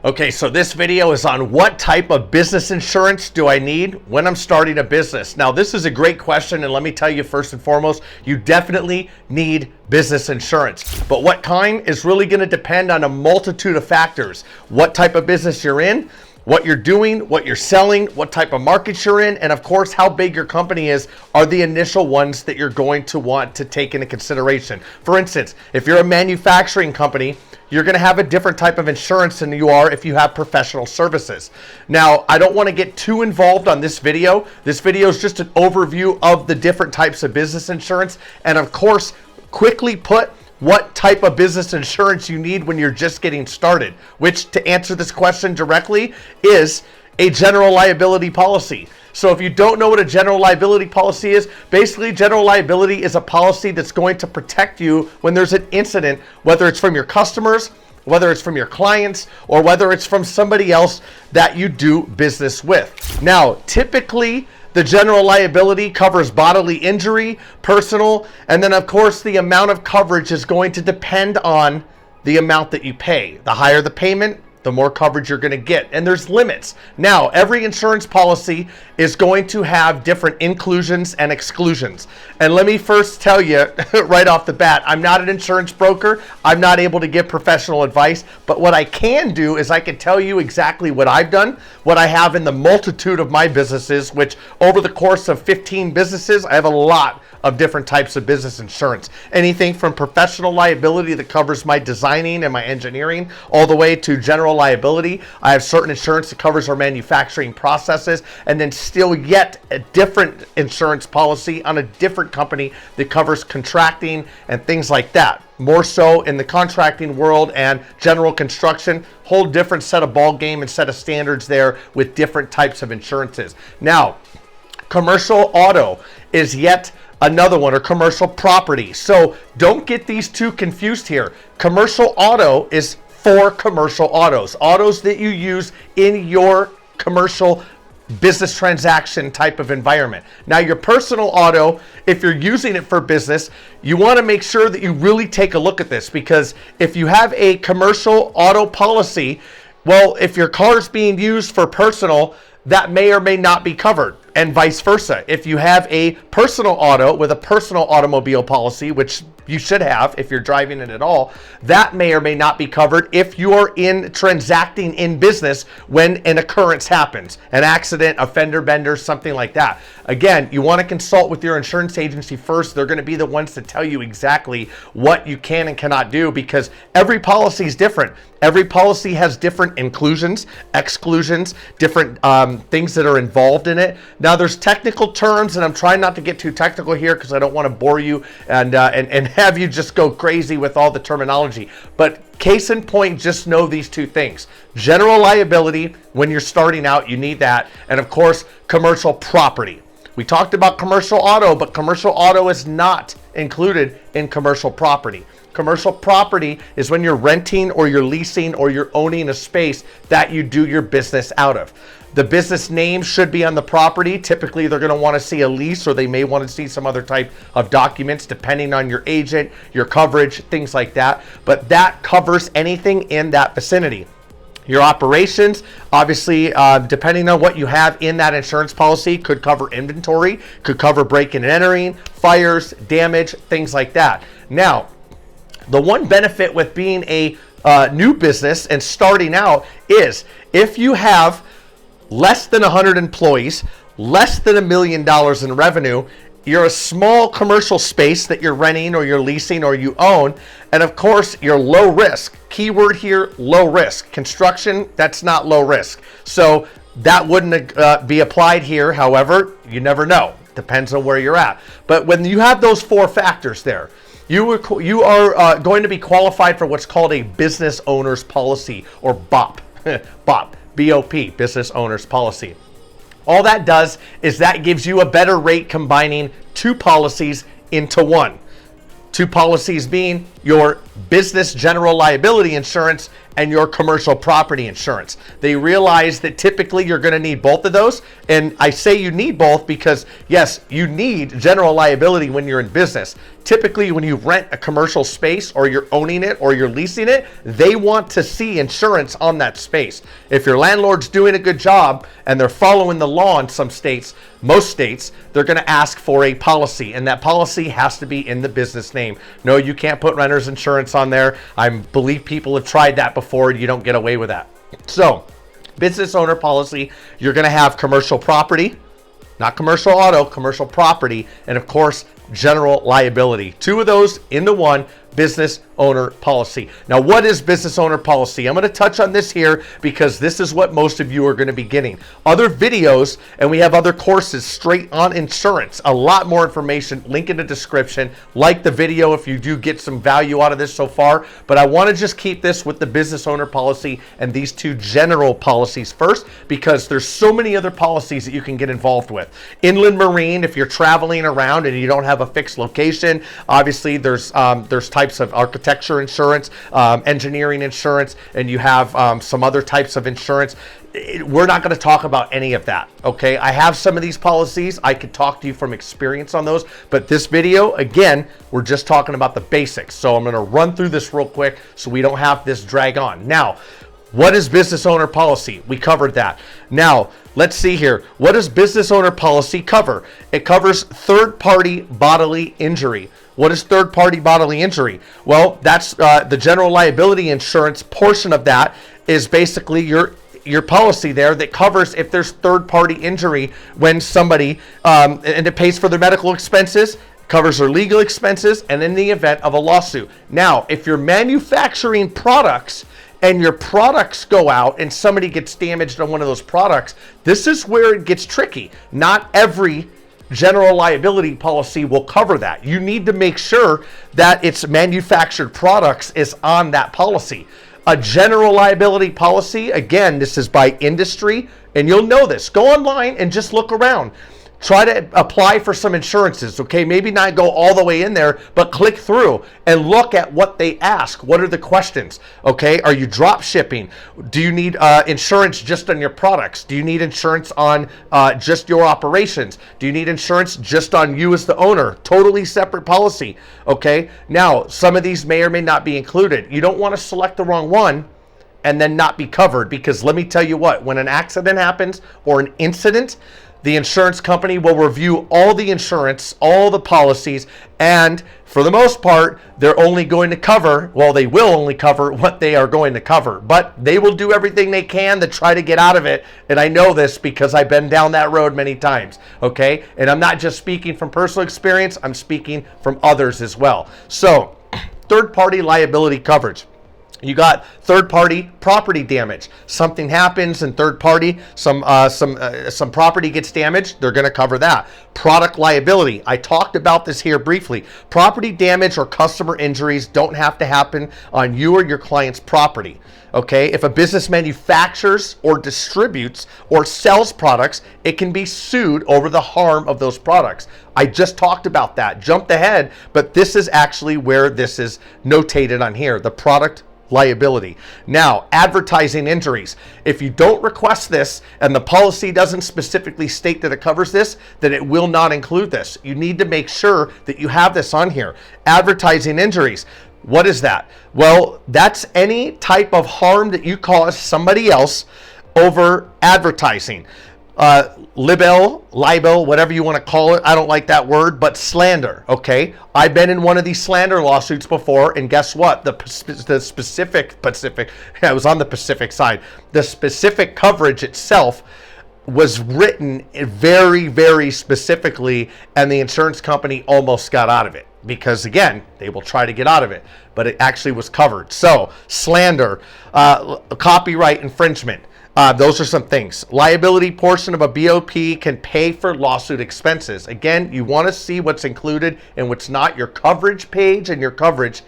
Okay, so this video is on what type of business insurance do I need when I'm starting a business. Now, this is a great question, and let me tell you first and foremost, you definitely need business insurance. But what kind is really going to depend on a multitude of factors. What type of business you're in, what you're doing, what you're selling, what type of market you're in, and of course, how big your company is are the initial ones that you're going to want to take into consideration. For instance, if you're a manufacturing company, you're going to have a different type of insurance than you are if you have professional services. Now, I don't want to get too involved on this video. This video is just an overview of the different types of business insurance, and of course, quickly put what type of business insurance you need when you're just getting started, which, to answer this question directly, is a general liability policy. So if you don't know what a general liability policy is, basically general liability is a policy that's going to protect you when there's an incident, whether it's from your customers, whether it's from your clients, or whether it's from somebody else that you do business with. Now, typically, the general liability covers bodily injury, personal, and then of course the amount of coverage is going to depend on the amount that you pay. The higher the payment, the more coverage you're going to get. And there's limits. Now, every insurance policy is going to have different inclusions and exclusions. And let me first tell you right off the bat, I'm not an insurance broker. I'm not able to give professional advice. But what I can do is I can tell you exactly what I've done, what I have in the multitude of my businesses, which over the course of 15 businesses, I have a lot of different types of business insurance. Anything from professional liability that covers my designing and my engineering, all the way to general liability. I have certain insurance that covers our manufacturing processes, and then still yet a different insurance policy on a different company that covers contracting and things like that. More so in the contracting world and general construction, whole different set of ball game and set of standards there with different types of insurances. Now, commercial auto is yet another one, or commercial property. So don't get these two confused here. Commercial auto is for commercial autos that you use in your commercial business transaction type of environment. Now, your personal auto, if you're using it for business, you want to make sure that you really take a look at this, because if you have a commercial auto policy, well, if your car is being used for personal, that may or may not be covered, and vice versa. If you have a personal auto with a personal automobile policy, which you should have if you're driving it at all, that may or may not be covered if you are transacting in business when an occurrence happens, an accident, a fender bender, something like that. Again, you want to consult with your insurance agency first. They're going to be the ones to tell you exactly what you can and cannot do, because every policy is different. Every policy has different inclusions, exclusions, different things that are involved in it. Now, there's technical terms, and I'm trying not to get too technical here because I don't want to bore you and have you just go crazy with all the terminology. But case in point, just know these two things. General liability, when you're starting out, you need that. And of course, commercial property. We talked about commercial auto, but commercial auto is not included in commercial property. Commercial property is when you're renting or you're leasing or you're owning a space that you do your business out of. The business name should be on the property. Typically, they're going to want to see a lease, or they may want to see some other type of documents depending on your agent, your coverage, things like that. But that covers anything in that vicinity. Your operations, obviously, depending on what you have in that insurance policy, could cover inventory, could cover breaking and entering, fires, damage, things like that. Now, the one benefit with being a new business and starting out is if you have less than 100 employees, less than $1 million in revenue, you're a small commercial space that you're renting or you're leasing or you own, and of course, you're low risk. Keyword here, low risk. Construction, that's not low risk. So that wouldn't be applied here. However, you never know. Depends on where you're at. But when you have those four factors there, you are going to be qualified for what's called a business owner's policy, or BOP. BOP. BOP, business owner's policy. All that does is that gives you a better rate combining two policies into one. Two policies being your business general liability insurance and your commercial property insurance. They realize that typically you're going to need both of those. And I say you need both because, yes, you need general liability when you're in business. Typically, when you rent a commercial space or you're owning it or you're leasing it, they want to see insurance on that space. If your landlord's doing a good job and they're following the law in some states, most states, they're going to ask for a policy, and that policy has to be in the business name. No, you can't put renter's insurance on there. I believe people have tried that before. You don't get away with that. So, business owner policy, you're going to have commercial property, not commercial auto, commercial property, and of course, general liability. Two of those into one business owner policy. Now, what is business owner policy? I'm going to touch on this here because this is what most of you are going to be getting. Other videos, and we have other courses straight on insurance. A lot more information, link in the description. Like the video if you do get some value out of this so far. But I want to just keep this with the business owner policy and these two general policies first, because there's so many other policies that you can get involved with. Inland marine, if you're traveling around and you don't have a fixed location, obviously there's types of architecture insurance, engineering insurance, and you have some other types of insurance. We're not going to talk about any of that, okay? I have some of these policies. I could talk to you from experience on those, but this video, again, we're just talking about the basics. So I'm going to run through this real quick so we don't have this drag on. Now, what is business owner policy? We covered that. Now, let's see here. What does business owner policy cover? It covers third-party bodily injury. What is third-party bodily injury? Well, that's the general liability insurance portion of that is basically your policy there that covers if there's third-party injury when somebody, and it pays for their medical expenses, covers their legal expenses, and in the event of a lawsuit. Now, if you're manufacturing products and your products go out and somebody gets damaged on one of those products, this is where it gets tricky. Not every general liability policy will cover that. You need to make sure that it's manufactured products is on that policy. A general liability policy, again, this is by industry, and you'll know this. Go online and just look around. Try to apply for some insurances, okay? Maybe not go all the way in there, but click through and look at what they ask. What are the questions, okay? Are you drop shipping? Do you need insurance just on your products? Do you need insurance on just your operations? Do you need insurance just on you as the owner? Totally separate policy, okay? Now, some of these may or may not be included. You don't want to select the wrong one and then not be covered, because let me tell you what, when an accident happens or an incident, the insurance company will review all the insurance, all the policies, and for the most part, they're only going to cover, well, they will only cover what they are going to cover, but they will do everything they can to try to get out of it. And I know this because I've been down that road many times, okay? And I'm not just speaking from personal experience, I'm speaking from others as well. So, third-party liability coverage. You got third-party property damage. Something happens in third party, some property gets damaged, they're going to cover that. Product liability. I talked about this here briefly. Property damage or customer injuries don't have to happen on you or your client's property. Okay, if a business manufactures or distributes or sells products, it can be sued over the harm of those products. I just talked about that, jumped ahead, but this is actually where this is notated on here, the product liability. Now, advertising injuries. If you don't request this and the policy doesn't specifically state that it covers this, then it will not include this. You need to make sure that you have this on here. Advertising injuries. What is that? Well, that's any type of harm that you cause somebody else over advertising. Libel, whatever you want to call it. I don't like that word, but slander, okay? I've been in one of these slander lawsuits before, and guess what? The Pacific, I was on the Pacific side. The specific coverage itself was written very, very specifically, and the insurance company almost got out of it. Because again, they will try to get out of it, but it actually was covered. So, slander, copyright infringement. Those are some things. Liability portion of a BOP can pay for lawsuit expenses. Again, you want to see what's included and what's not. Your coverage page and your coverage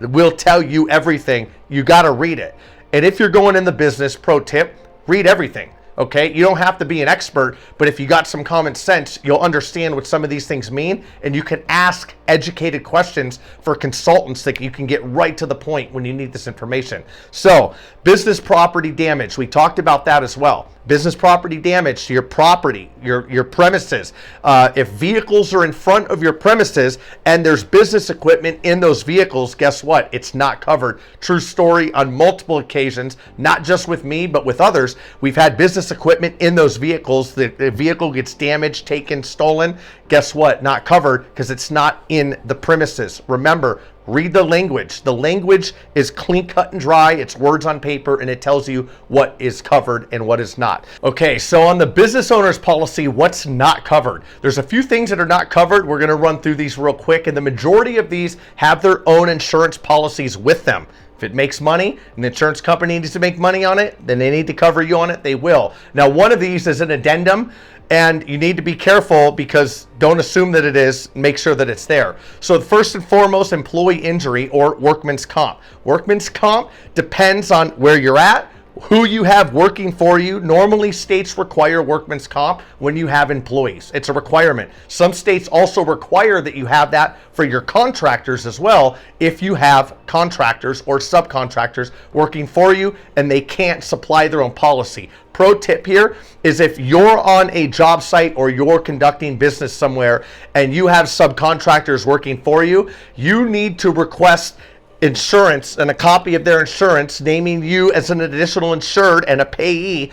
will tell you everything. You got to read it. And if you're going in the business, pro tip, read everything. Okay, you don't have to be an expert, but if you got some common sense, you'll understand what some of these things mean, and you can ask educated questions for consultants that you can get right to the point when you need this information. So, business property damage, we talked about that as well. Business property damage to your property, your premises. If vehicles are in front of your premises and there's business equipment in those vehicles, guess what? It's not covered. True story on multiple occasions, not just with me, but with others. We've had business equipment in those vehicles. The vehicle gets damaged, taken, stolen. Guess what? Not covered because it's not in the premises. Remember, read the language. The language is clean, cut, and dry. It's words on paper, and it tells you what is covered and what is not. Okay, so on the business owner's policy, what's not covered? There's a few things that are not covered. We're going to run through these real quick, and the majority of these have their own insurance policies with them. If it makes money and the insurance company needs to make money on it, then they need to cover you on it, they will. Now, one of these is an addendum, and you need to be careful because don't assume that it is, make sure that it's there. So first and foremost, employee injury or workman's comp. Workman's comp depends on where you're at, who you have working for you. Normally, states require workman's comp when you have employees. It's a requirement. Some states also require that you have that for your contractors as well if you have contractors or subcontractors working for you and they can't supply their own policy. Pro tip here is if you're on a job site or you're conducting business somewhere and you have subcontractors working for you, you need to request insurance and a copy of their insurance naming you as an additional insured and a payee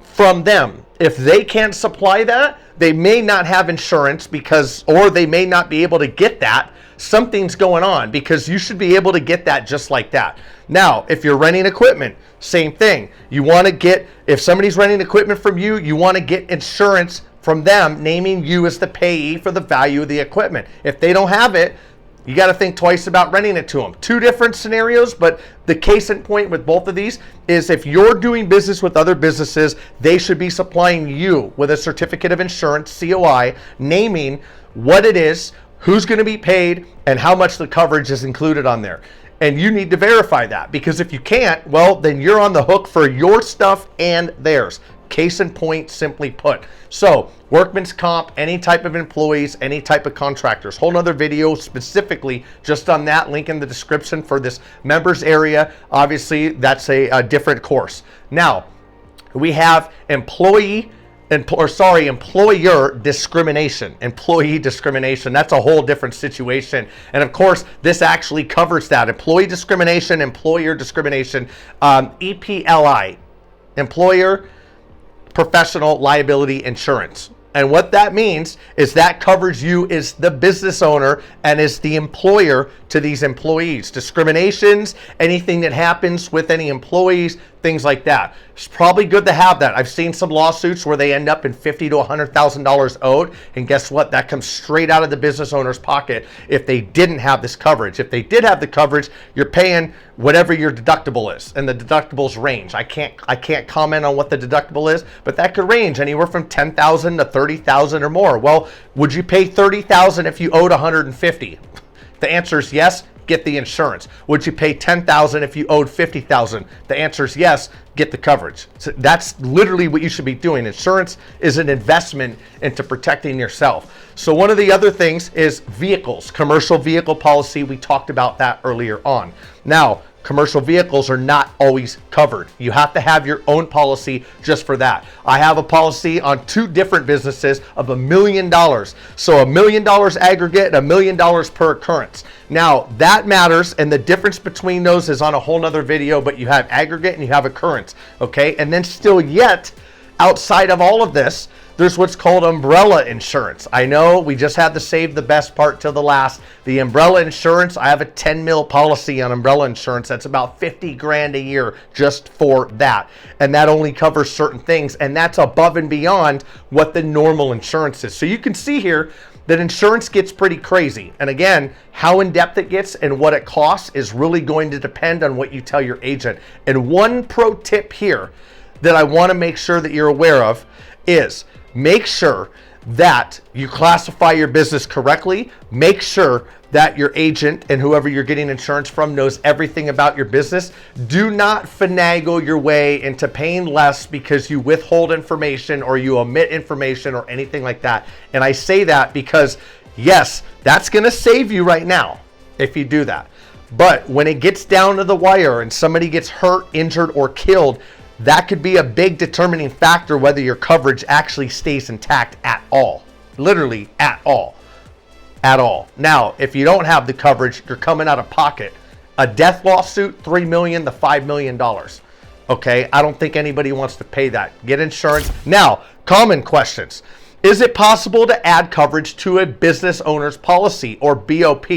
from them. If they can't supply that, they may not have insurance or they may not be able to get that. Something's going on because you should be able to get that just like that. Now, if you're renting equipment, same thing. You want to get, if somebody's renting equipment from you, you want to get insurance from them naming you as the payee for the value of the equipment. If they don't have it, you got to think twice about renting it to them. Two different scenarios, but the case in point with both of these is if you're doing business with other businesses, they should be supplying you with a certificate of insurance, COI, naming what it is, who's going to be paid, and how much the coverage is included on there. And you need to verify that because if you can't, well, then you're on the hook for your stuff and theirs. Case in point, simply put. So, workman's comp, any type of employees, any type of contractors. Whole nother video specifically just on that, link in the description for this members area. Obviously, that's a different course. Now, we have employer discrimination. Employee discrimination, that's a whole different situation. And of course, this actually covers that. Employee discrimination, employer discrimination, EPLI, employer professional liability insurance. And what that means is that covers you as the business owner and as the employer to these employees. Discriminations, anything that happens with any employees, things like that. It's probably good to have that. I've seen some lawsuits where they end up in $50,000 to $100,000 owed, and guess what? That comes straight out of the business owner's pocket if they didn't have this coverage. If they did have the coverage, you're paying whatever your deductible is, and the deductibles range. I can't comment on what the deductible is, but that could range anywhere from $10,000 to $30,000 or more. Well, would you pay $30,000 if you owed $150,000? The answer is yes. Get the insurance. Would you pay $10,000 if you owed $50,000? The answer is yes. Get the coverage. So that's literally what you should be doing. Insurance is an investment into protecting yourself. So one of the other things is vehicles, commercial vehicle policy. We talked about that earlier on. Now, commercial vehicles are not always covered. You have to have your own policy just for that. I have a policy on two different businesses of $1 million. So $1 million aggregate, $1 million per occurrence. Now that matters, and the difference between those is on a whole nother video, but you have aggregate and you have occurrence, okay? And then still yet, outside of all of this, there's what's called umbrella insurance. I know we just had to save the best part till the last. The umbrella insurance, I have a 10 mil policy on umbrella insurance. That's about 50 grand a year just for that. And that only covers certain things. And that's above and beyond what the normal insurance is. So you can see here that insurance gets pretty crazy. And again, how in depth it gets and what it costs is really going to depend on what you tell your agent. And one pro tip here that I want to make sure that you're aware of is make sure that you classify your business correctly. Make sure that your agent and whoever you're getting insurance from knows everything about your business. Do not finagle your way into paying less because you withhold information or you omit information or anything like that. And I say that because, yes, that's going to save you right now if you do that. But when it gets down to the wire and somebody gets hurt, injured, or killed, that could be a big determining factor whether your coverage actually stays intact at all. Literally at all. At all. Now, if you don't have the coverage, you're coming out of pocket. A death lawsuit, $3 million to $5 million. Okay, I don't think anybody wants to pay that. Get insurance. Now, common questions. Is it possible to add coverage to a business owner's policy or BOP?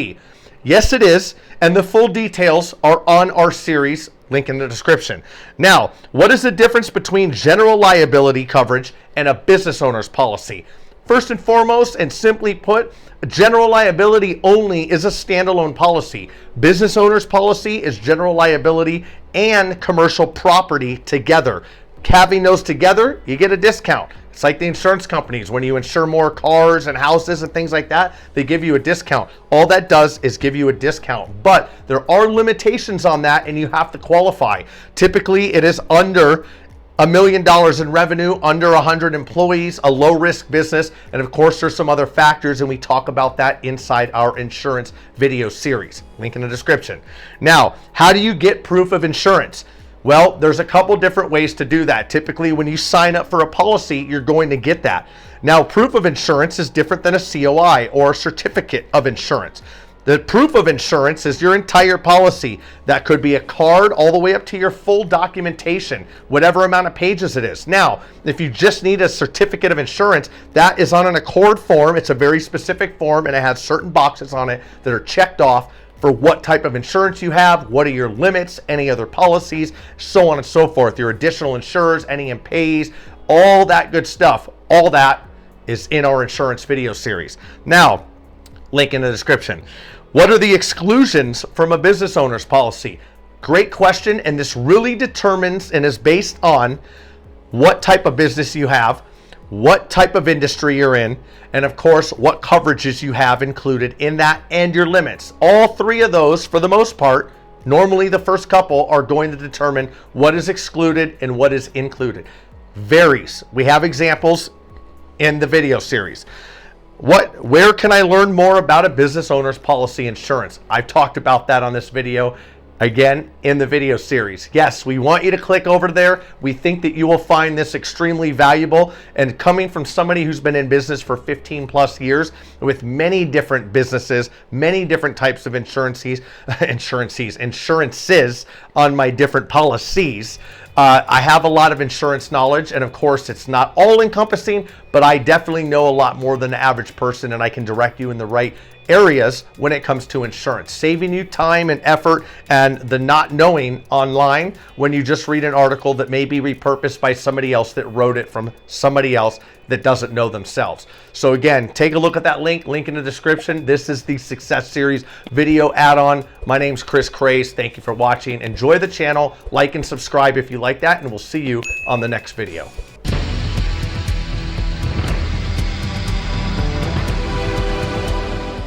Yes, it is, and the full details are on our series, link in the description. Now, what is the difference between general liability coverage and a business owner's policy? First and foremost, and simply put, general liability only is a standalone policy. Business owner's policy is general liability and commercial property together. Having those together, you get a discount. It's like the insurance companies. When you insure more cars and houses and things like that, they give you a discount. All that does is give you a discount. But there are limitations on that and you have to qualify. Typically, it is under $1 million in revenue, under 100 employees, a low-risk business, and of course, there's some other factors, and we talk about that inside our insurance video series. Link in the description. Now, how do you get proof of insurance? Well, there's a couple different ways to do that. Typically, when you sign up for a policy, you're going to get that. Now, proof of insurance is different than a COI or a certificate of insurance. The proof of insurance is your entire policy. That could be a card all the way up to your full documentation, whatever amount of pages it is. Now, if you just need a certificate of insurance, that is on an Accord form. It's a very specific form and it has certain boxes on it that are checked off for what type of insurance you have, what are your limits, any other policies, so on and so forth, your additional insurers, any impayees, all that good stuff. All that is in our insurance video series. Now, link in the description. What are the exclusions from a business owner's policy? Great question, and this really determines and is based on what type of business you have, what type of industry you're in, and of course, what coverages you have included in that and your limits. All three of those, for the most part, normally the first couple are going to determine what is excluded and what is included. Varies. We have examples in the video series. Where can I learn more about a business owner's policy insurance? I've talked about that on this video. Again, in the video series. Yes, we want you to click over there. We think that you will find this extremely valuable, and coming from somebody who's been in business for 15 plus years with many different businesses, many different types of insurances on my different policies. I have a lot of insurance knowledge, and of course it's not all encompassing, but I definitely know a lot more than the average person, and I can direct you in the right areas when it comes to insurance, saving you time and effort and the not knowing online when you just read an article that may be repurposed by somebody else that wrote it from somebody else that doesn't know themselves. So again, take a look at that link in the description. This is the Success Series video add-on. My name's Chris Craze. Thank you for watching. Enjoy the channel, like and subscribe if you like that, and we'll see you on the next video.